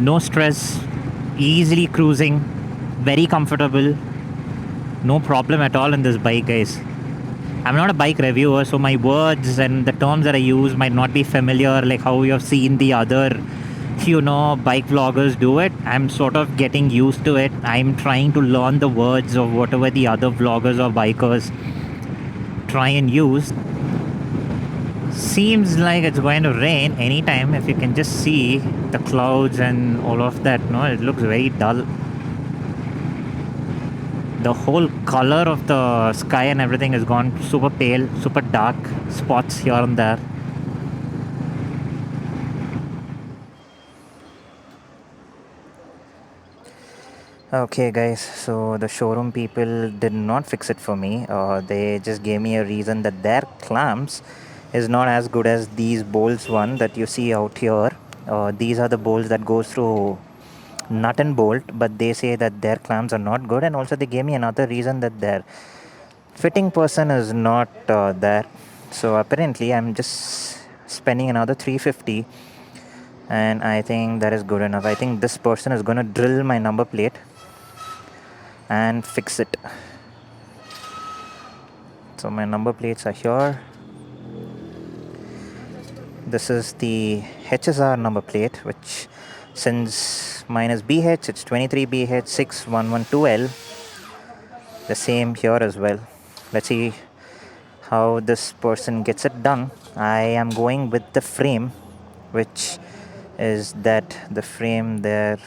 No stress, easily cruising, very comfortable, no problem at all in this bike, guys. I'm not a bike reviewer, so my words and the terms that I use might not be familiar, like how you have seen the other, bike vloggers do it. I'm sort of getting used to it. I'm trying to learn the words of whatever the other vloggers or bikers try and use. Seems like it's going to rain anytime. If you can just see the clouds and all of that, no, it looks very dull. The whole color of the sky and everything has gone super pale, super dark, spots here and there. Okay, guys, so the showroom people did not fix it for me. They just gave me a reason that their clamps is not as good as these bolts one that you see out here. These are the bolts that goes through nut and bolt, but they say that their clamps are not good, and also they gave me another reason that their fitting person is not there. So apparently I'm just spending another 350, and I think that is good enough. I think this person is going to drill my number plate and fix it. So my number plates are here. This is the HSR number plate, which since mine is BH, it's 23BH6112L. The same here as well. Let's see how this person gets it done. I am going with the frame, which is that the frame there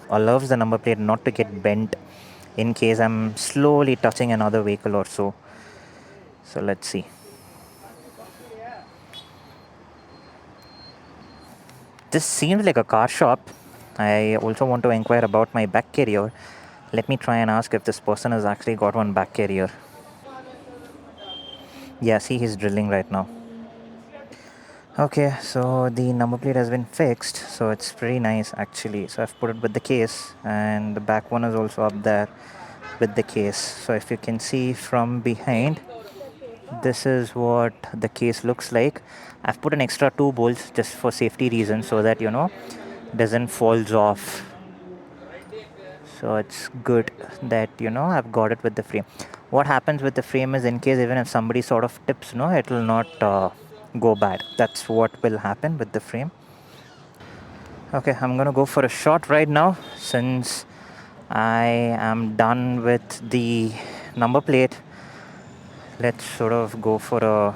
allows the number plate not to get bent in case I'm slowly touching another vehicle or so. So let's see. This seems like a car shop. I also want to inquire about my back carrier. Let me try and ask if this person has actually got one back carrier. Yeah, see, he's drilling right now. Okay, so the number plate has been fixed, so it's pretty nice actually. So I've put it with the case, and the back one is also up there with the case. So if you can see from behind, this is what the case looks like. I've put an extra two bolts just for safety reasons so that doesn't falls off. So it's good that I've got it with the frame. What happens with the frame is, in case even if somebody sort of tips, it will not go bad. That's what will happen with the frame. Okay, I'm gonna go for a short ride now since I am done with the number plate. Let's sort of go for a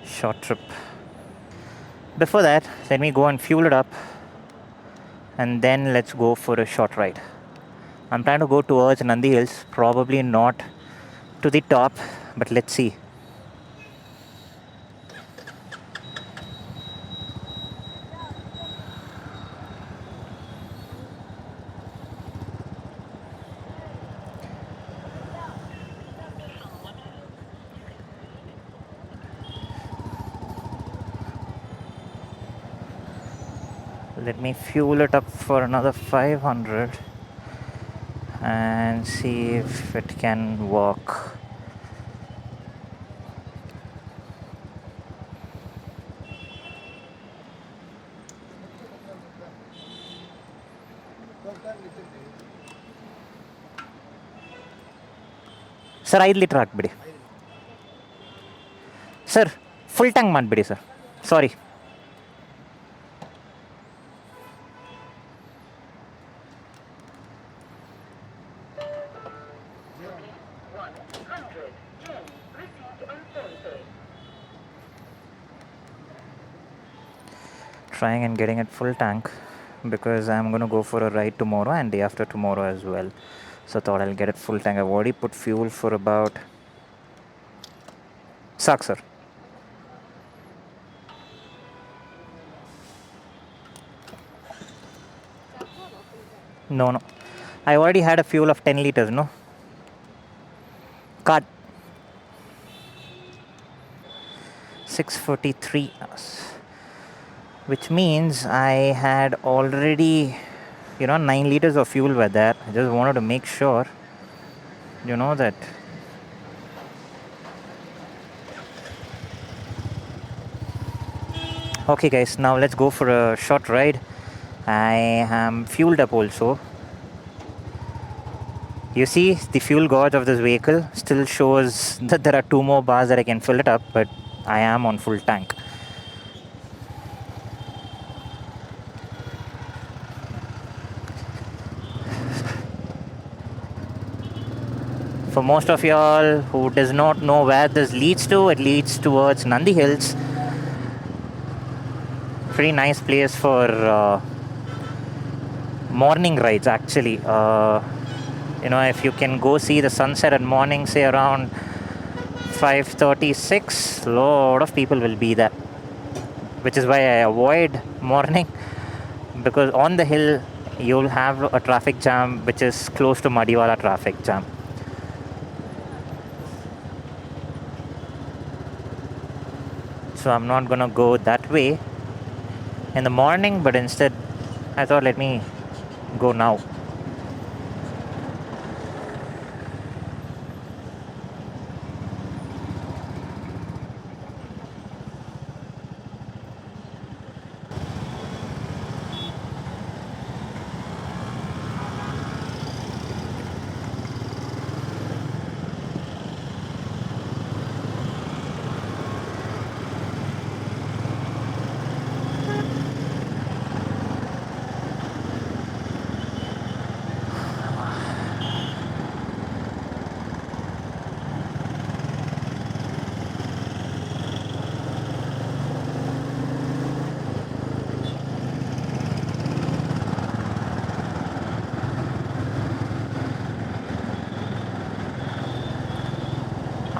short trip. Before that, let me go and fuel it up, and then let's go for a short ride. I'm trying to go towards Nandi Hills, probably not to the top, but let's see. Let me fuel it up for another 500 and see if it can work. Sir, 5 litre ಹಾಕ್ಬಿಡಿ sir. Full tank ಮಾಡಿಬಿಡಿ sir. Sorry. Trying and getting it full tank because I'm going to go for a ride tomorrow and day after tomorrow as well. So thought I'll get it full tank. I've already put fuel for about... Suck, sir. No. I already had a fuel of 10 liters, no? Card. 643 hours. Which means I had already, 9 liters of fuel were there. I just wanted to make sure, that. Okay, guys, now let's go for a short ride. I am fueled up also. You see, the fuel gauge of this vehicle still shows that there are 2 more bars that I can fill it up, but I am on full tank. For most of y'all who does not know where this leads to, it leads towards Nandi Hills. Pretty nice place for morning rides, actually. If you can go see the sunset at morning, say around 5:36, lot of people will be there, which is why I avoid morning, because on the hill you'll have a traffic jam which is close to Madiwala traffic jam. So I'm not gonna go that way in the morning, but instead I thought, let me go now.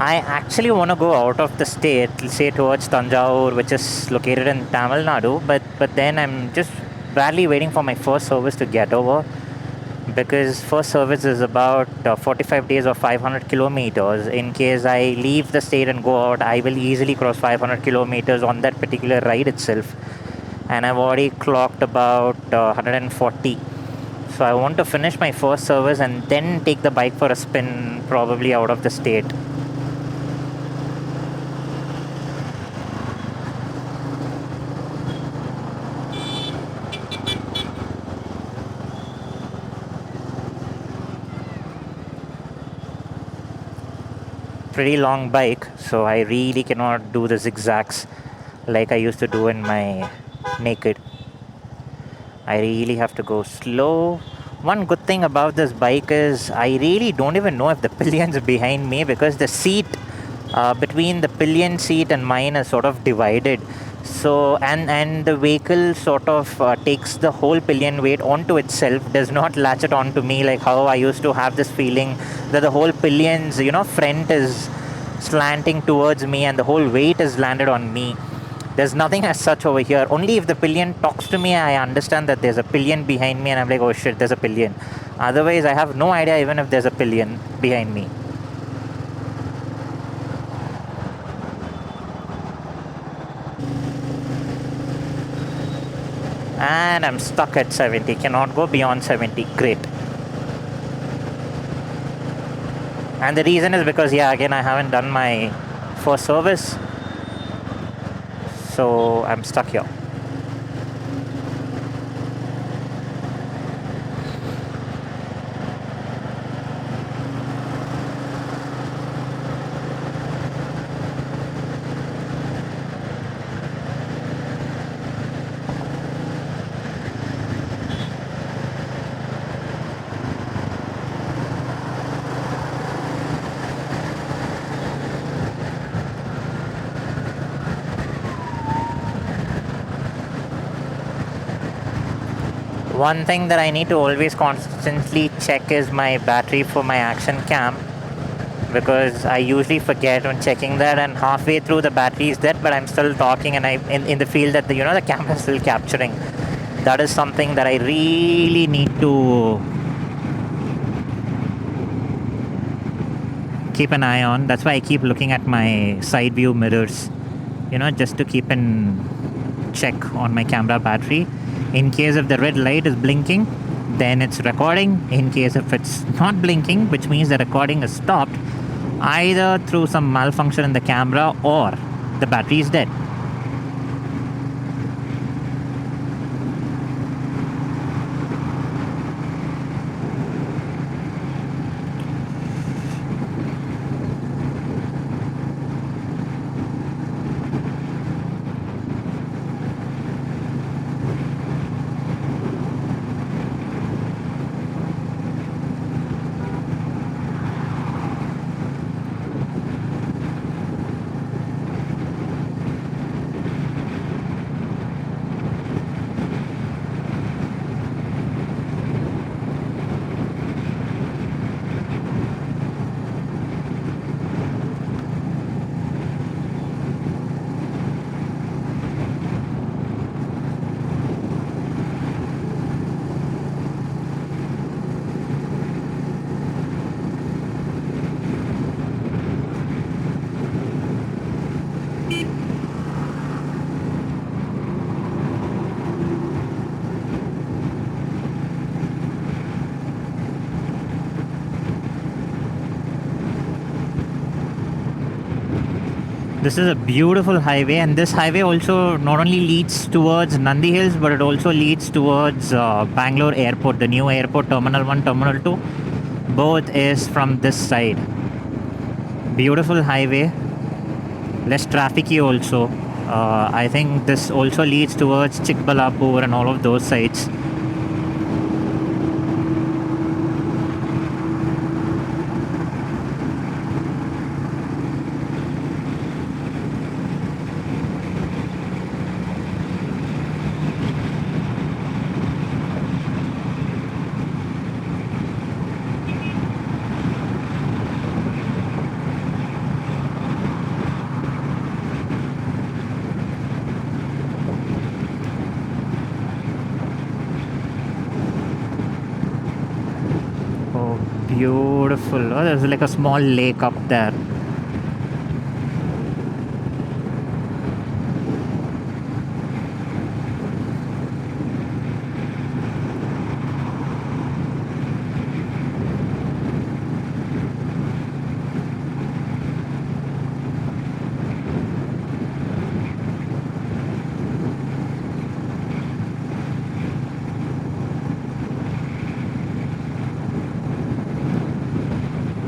I actually want to go out of the state, say towards Tanjore, which is located in Tamil Nadu, but then I'm just barely waiting for my first service to get over, because first service is about 45 days or 500 kilometers. In case I leave the state and go out, I will easily cross 500 kilometers on that particular ride itself, and I've already clocked about 140. So I want to finish my first service and then take the bike for a spin, probably out of the state. Pretty long bike, so I really cannot do the zigzags like I used to do in my naked. I really have to go slow. One good thing about this bike is I really don't even know if the pillion's behind me, because the seat between the pillion seat and mine is sort of divided. So and the vehicle sort of takes the whole pillion weight onto itself, does not latch it onto me like how I used to have this feeling that the whole pillion's front is slanting towards me and the whole weight is landed on me. There's nothing as such over here. Only if the pillion talks to me, I understand that there's a pillion behind me and I'm like, oh shit, there's a pillion. Otherwise, I have no idea even if there's a pillion behind me. And I'm stuck at 70, cannot go beyond 70. Great. And the reason is because, yeah, again, I haven't done my first service, so I'm stuck here. One thing that I need to always constantly check is my battery for my action cam, because I usually forget when checking that, and halfway through the battery is dead, but I'm still talking, and I in the field that the camera is still capturing. That is something that I really need to keep an eye on. That's why I keep looking at my side view mirrors, just to keep in check on my camera battery. In case if the red light is blinking, then it's recording. In case if it's not blinking, which means the recording is stopped, either through some malfunction in the camera or the battery is dead. This is a beautiful highway, and this highway also not only leads towards Nandi Hills, but it also leads towards Bangalore Airport, the new airport, Terminal 1, Terminal 2. Both is from this side. Beautiful highway, less trafficy also. I think this also leads towards Chikbalapur and all of those sides. Oh, beautiful. Oh, there's like a small lake up there.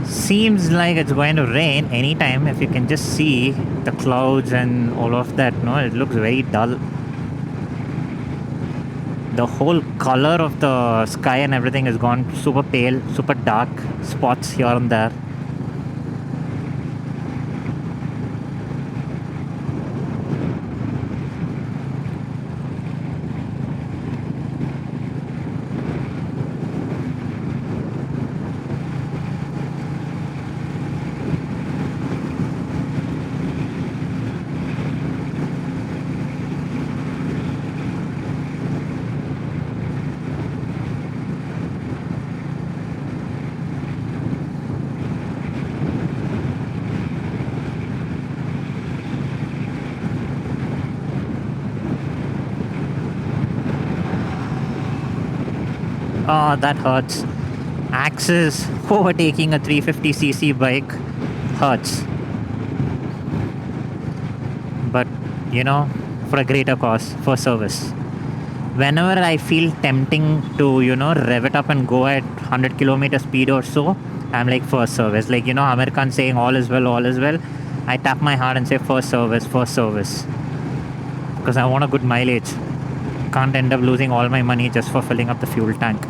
Seems like it's going to rain anytime. If you can just see the clouds and all of that, no, it looks very dull. The whole color of the sky and everything has gone super pale, super dark, spots here and there. Oh, that hurts. Axis overtaking a 350cc bike hurts. But, you know, for a greater cause, for service. Whenever I feel tempting to, rev it up and go at 100 kilometer speed or so, I'm like, first service. Like, American saying all is well, all is well. I tap my heart and say, first service, first service. Because I want a good mileage. Can't end up losing all my money just for filling up the fuel tank.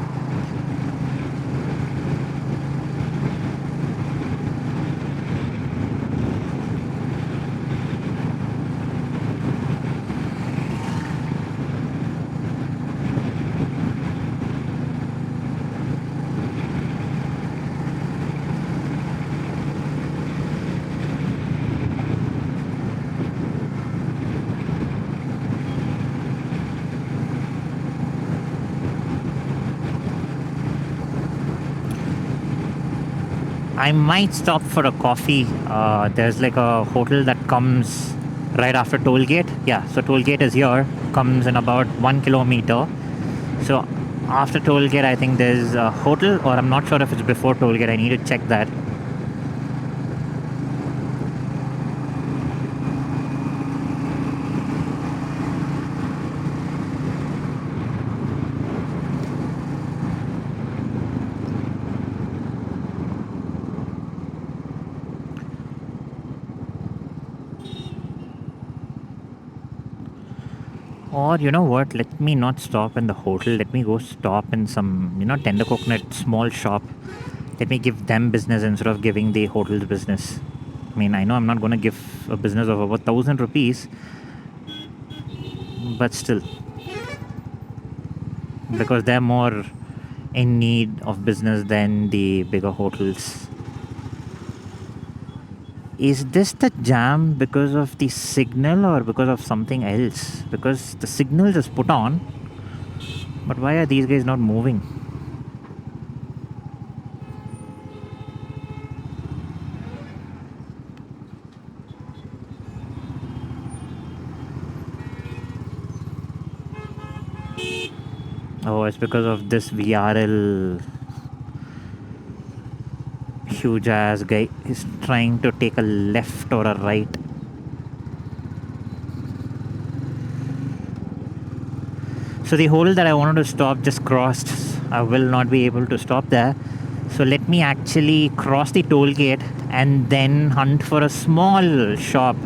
I might stop for a coffee. There's like a hotel that comes right after toll gate. Yeah, so toll gate is here, comes in about 1 kilometer. So after toll gate, I think there's a hotel, or I'm not sure if it's before toll gate. I need to check that. Or you know what? Let me not stop in the hotel. Let me go stop in some, tender coconut small shop. Let me give them business instead of giving the hotel's business. I mean, I know I'm not going to give a business of about 1,000 rupees, but still, because they're more in need of business than the bigger hotels. Is this the jam because of the signal or because of something else? Because the signal is put on, but why are these guys not moving? Oh, it's because of this VRL huge ass guy is trying to take a left or a right. So the hole that I wanted to stop just crossed. I will not be able to stop there. So let me actually cross the toll gate and then hunt for a small shop,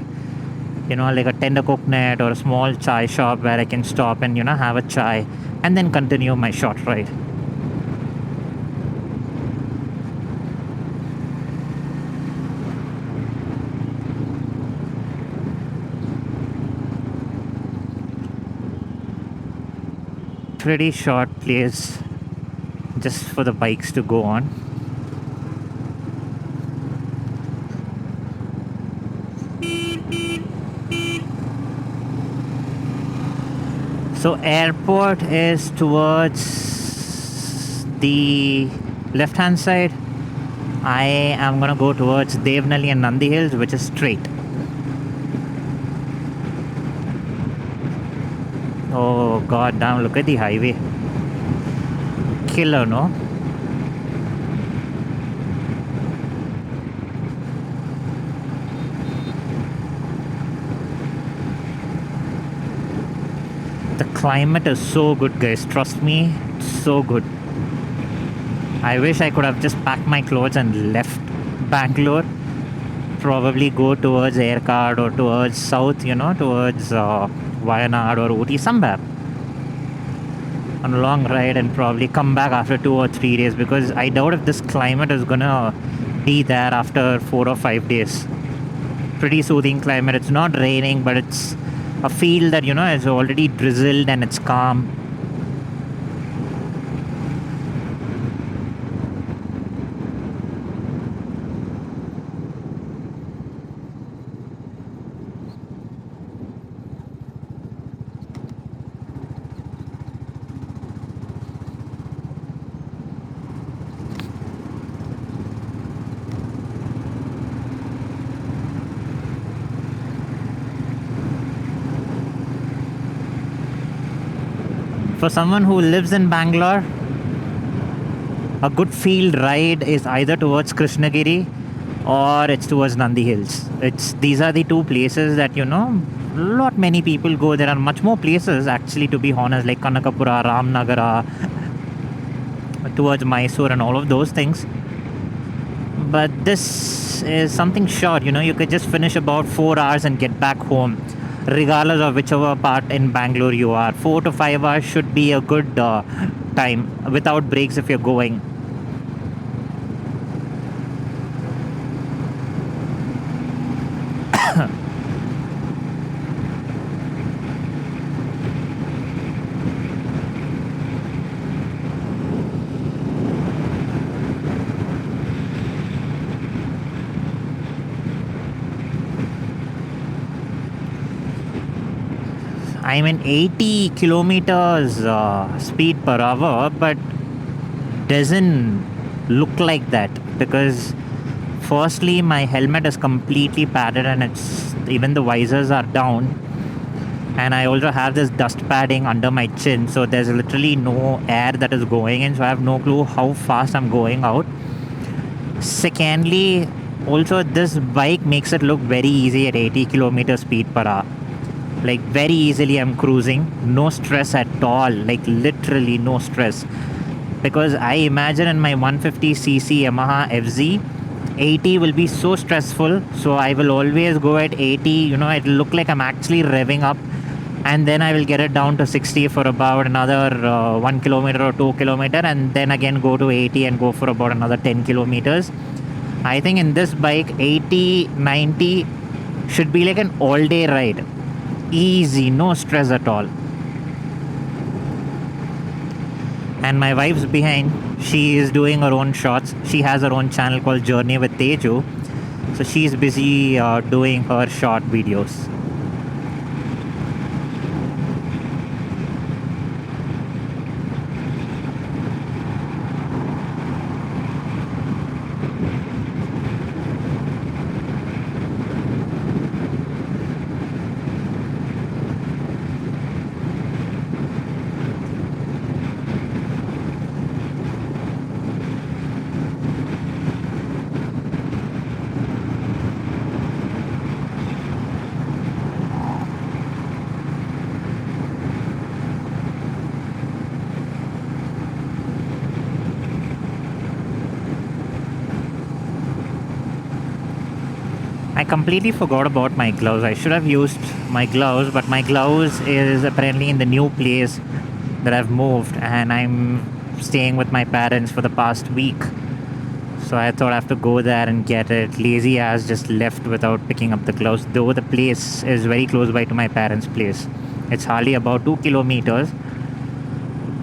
like a tender coconut or a small chai shop where I can stop and, have a chai and then continue my short ride. Pretty short place just for the bikes to go on. So airport is towards the left hand side. I am gonna go towards Devanahalli and Nandi Hills, which is straight. Oh god damn, look at the highway. Killer, no? The climate is so good, guys. Trust me, so good. I wish I could have just packed my clothes and left Bangalore. Probably go towards Aircard or towards south, towards Wayanad or Ooty, somewhere on a long ride, and probably come back after 2 or 3 days, because I doubt if this climate is gonna be there after 4 or 5 days. Pretty soothing climate. It's not raining, but it's a field that, is already drizzled and it's calm. For someone who lives in Bangalore, a good field ride is either towards Krishnagiri or it's towards Nandi Hills. These are the two places that, lot many people go. There are much more places actually, to be honest, like Kanakapura, Ramnagara, towards Mysore and all of those things. But this is something short, you could just finish about 4 hours and get back home, regardless of whichever part in Bangalore you are. 4 to 5 hours should be a good time without breaks if you're going. I'm in 80 kilometers speed per hour, but doesn't look like that, because firstly my helmet is completely padded and even the visors are down, and I also have this dust padding under my chin, so there's literally no air that is going in, so I have no clue how fast I'm going out. Secondly, also this bike makes it look very easy at 80 kilometer speed per hour. Like very easily I'm cruising, no stress at all, like literally no stress. Because I imagine in my 150cc Yamaha FZ, 80 will be so stressful, so I will always go at 80, it'll look like I'm actually revving up, and then I will get it down to 60 for about another 1 kilometer or 2 kilometer, and then again go to 80 and go for about another 10 kilometers. I think in this bike 80, 90 should be like an all day ride. Easy, no stress at all. And my wife's behind. She is doing her own shots. She has her own channel called Journey with Teju. So she's busy doing her short videos. completely forgot about my gloves. I should have used my gloves, but my gloves is apparently in the new place that I've moved, and I'm staying with my parents for the past week. So I thought I have to go there and get it. Lazy ass just left without picking up the gloves, though the place is very close by to my parents' place. It's hardly about 2 kilometers.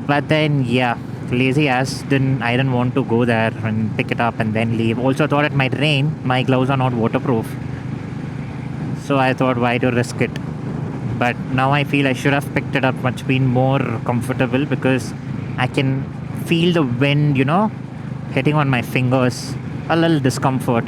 But then, yeah, lazy ass I didn't want to go there and pick it up and then leave. Also thought it might rain. My gloves are not waterproof. So I thought, why to risk it? But now I feel I should have picked it up, much been more comfortable because I can feel the wind, hitting on my fingers. A little discomfort.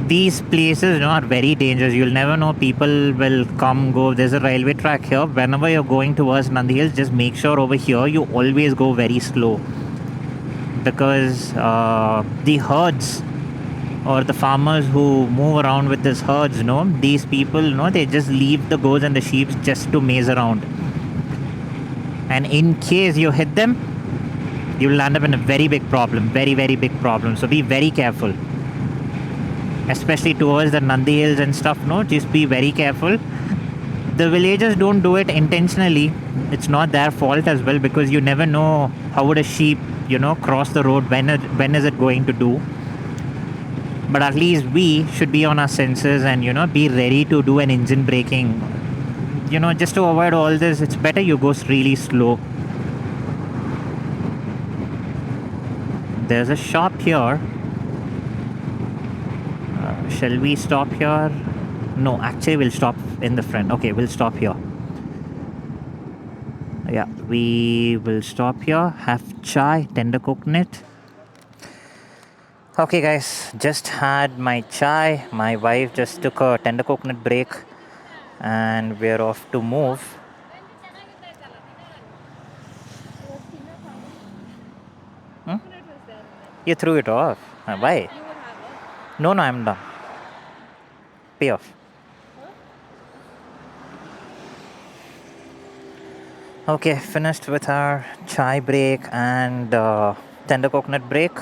These places are very dangerous. You'll never know. People will come, go. There's a railway track here. Whenever you're going towards Nandi Hills, just make sure over here you always go very slow because the herds or the farmers who move around with these herds, these people, they just leave the goats and the sheep just to maze around. And in case you hit them, you will end up in a very big problem, very, very big problem. So be very careful. Especially towards the Nandi Hills and stuff, just be very careful. The villagers don't do it intentionally. It's not their fault as well because you never know how would a sheep, cross the road, when is it going to do. But at least we should be on our senses and, be ready to do an engine braking. Just to avoid all this, it's better you go really slow. There's a shop here. Shall we stop here? No, actually we'll stop in the front. Okay, we'll stop here. Yeah, we will stop here. Have chai, tender coconut. Okay guys, just had my chai. My wife just took a tender coconut break and we're off to move. You threw it off. Why? No, I'm done. Pay off. Okay, finished with our chai break and tender coconut break.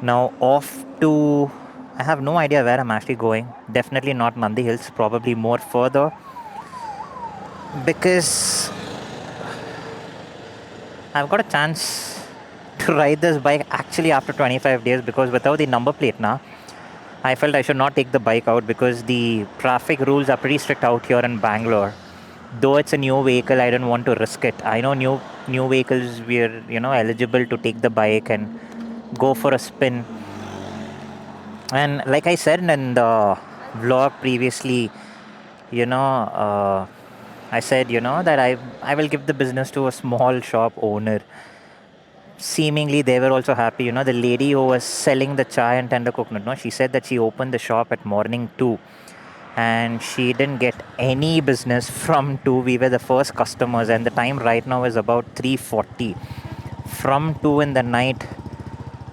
Now off to... I have no idea where I'm actually going. Definitely not Nandi Hills, probably more further. Because I've got a chance to ride this bike actually after 25 days because without the number plate now, I felt I should not take the bike out because the traffic rules are pretty strict out here in Bangalore. Though it's a new vehicle, I didn't want to risk it. I know new vehicles, we're eligible to take the bike and go for a spin. And like I said in the vlog previously, I said that I will give the business to a small shop owner. Seemingly they were also happy. The lady who was selling the chai and tender coconut, she said that she opened the shop at morning 2 and she didn't get any business from 2. We were the first customers and the time right now is about 3:40. From 2 in the night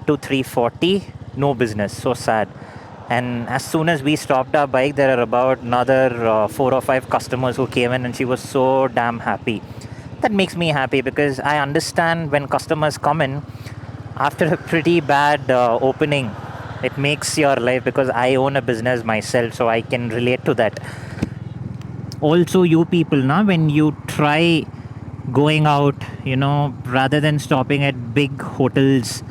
to 3:40, no business. So sad. And as soon as we stopped our bike, there are about another 4 or 5 customers who came in and she was so damn happy. That makes me happy because I understand when customers come in after a pretty bad opening, it makes your life, because I own a business myself, so I can relate to that. Also, you people, when you try going out, rather than stopping at big hotels,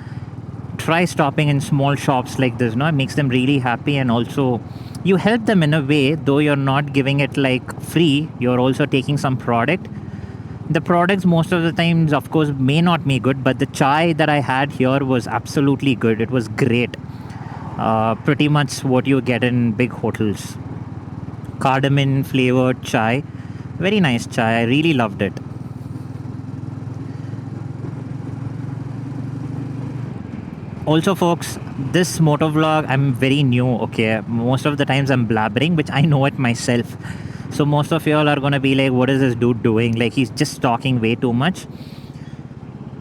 try stopping in small shops like this. It makes them really happy, and also you help them in a way, though you're not giving it like free, you're also taking some product. The products most of the times, of course, may not be good, but the chai that I had here was absolutely good. It was great. Pretty much what you get in big hotels. Cardamom flavored chai. Very nice chai. I really loved it. Also, folks, this motovlog, I'm very new, okay? Most of the times I'm blabbering, which I know it myself. So most of y'all are going to be like, what is this dude doing? Like, he's just talking way too much.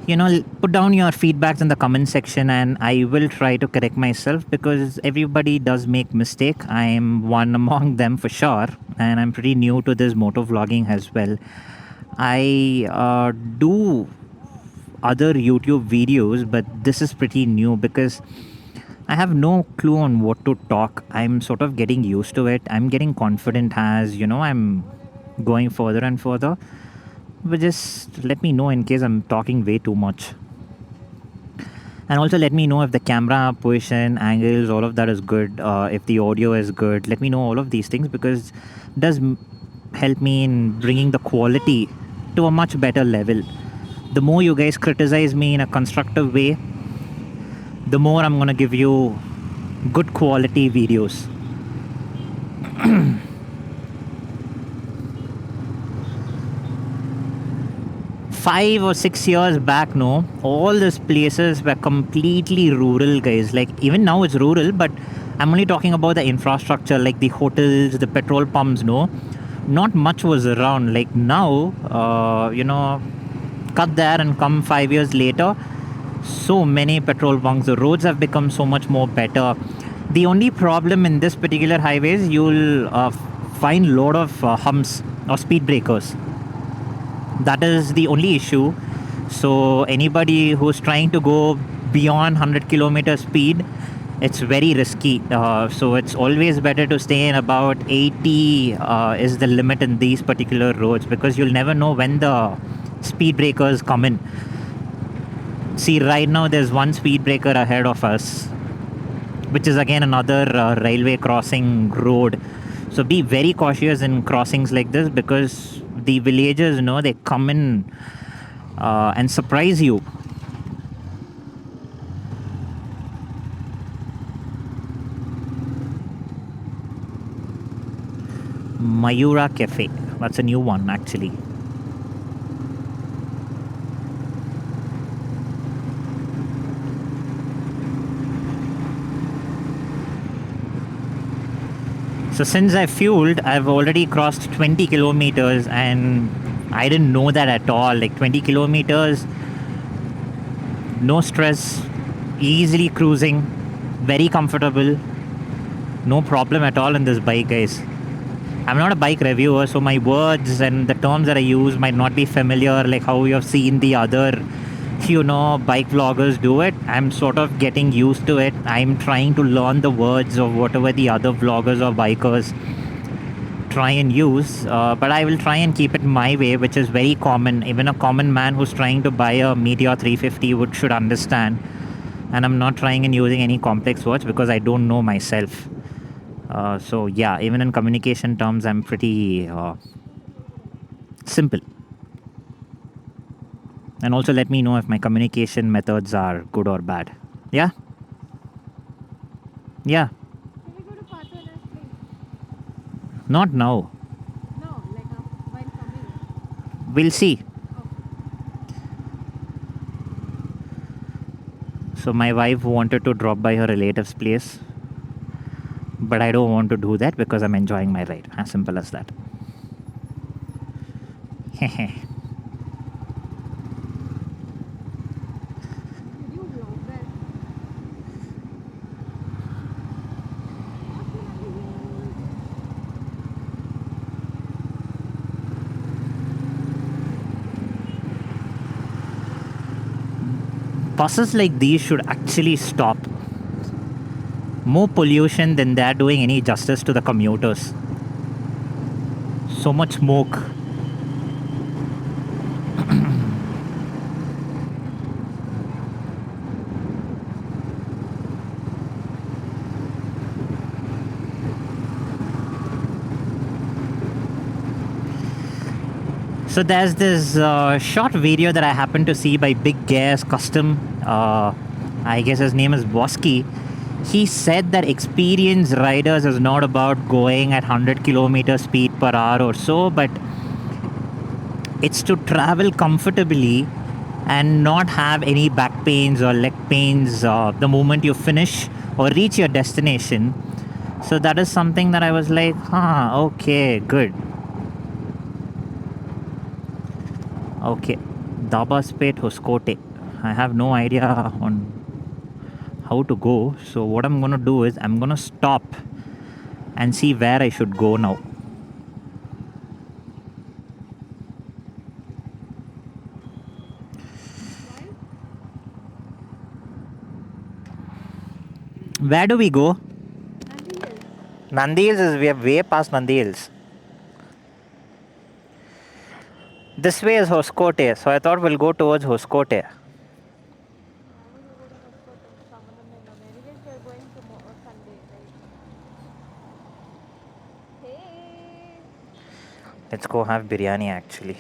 Put down your feedbacks in the comment section and I will try to correct myself because everybody does make mistake. I am one among them for sure, and I'm pretty new to this moto vlogging as well. I do other YouTube videos, but this is pretty new because I have no clue on what to talk. I'm sort of getting used to it. I'm getting confident as, I'm going further and further. But just let me know in case I'm talking way too much. And also let me know if the camera position, angles, all of that is good. If the audio is good, let me know all of these things because it does help me in bringing the quality to a much better level. The more you guys criticize me in a constructive way, the more I'm going to give you good quality videos. 5 or 6 years back, no, all these places were completely rural, guys. Like, even now it's rural, but I'm only talking about the infrastructure, like the hotels, the petrol pumps, no. Not much was around. Like now, cut there and come 5 years later, so many petrol bunks. The roads have become so much more better. The only problem in this particular highways, you'll find a lot of humps or speed breakers. That is the only issue. So anybody who's trying to go beyond 100 kilometer speed, it's very risky. So it's always better to stay in about 80 is the limit in these particular roads because you'll never know when the speed breakers come in. See, right now there's one speed breaker ahead of us, which is again another railway crossing road. So be very cautious in crossings like this because the villagers, they come in and surprise you. Mayura Cafe. That's a new one, actually. So since I fueled, I've already crossed 20 kilometers and I didn't know that at all. Like 20 kilometers, no stress, easily cruising, very comfortable, no problem at all in this bike, guys. I'm not a bike reviewer, so my words and the terms that I use might not be familiar, like how you have seen the other, bike vloggers do it. I'm sort of getting used to it. I'm trying to learn the words of whatever the other vloggers or bikers try and use, but I will try and keep it my way, which is very common. Even a common man who's trying to buy a Meteor 350 should understand. And I'm not trying and using any complex words because I don't know myself. So yeah, even in communication terms, I'm pretty simple. And also let me know if my communication methods are good or bad. Yeah? Yeah. Can we go to Pathwanas, please? Not now. No, like while coming. We'll see. Okay. So my wife wanted to drop by her relative's place, but I don't want to do that because I'm enjoying my ride. As simple as that. Did you vlog that? Buses like these should actually stop. More pollution than they're doing any justice to the commuters. So much smoke. So there's this short video that I happened to see by Big Gas Custom. I guess his name is Bosky. He said that experienced riders is not about going at 100 kilometer speed per hour or so, but it's to travel comfortably and not have any back pains or leg pains the moment you finish or reach your destination. So that is something that I was like, okay, good. Okay, Dabaspet Hoskote. I have no idea on how to go. So what I'm gonna do is I'm gonna stop and see where I should go now. Why? Where do we go? Nandi Hills. Nandi Hills is we are way past Nandi Hills. This way is Hoskote, so I thought we'll go towards Hoskote. Why would you go to Hoskote? Samadam Anyways, we are going tomorrow Sunday, right? Hey. Let's go have biryani actually.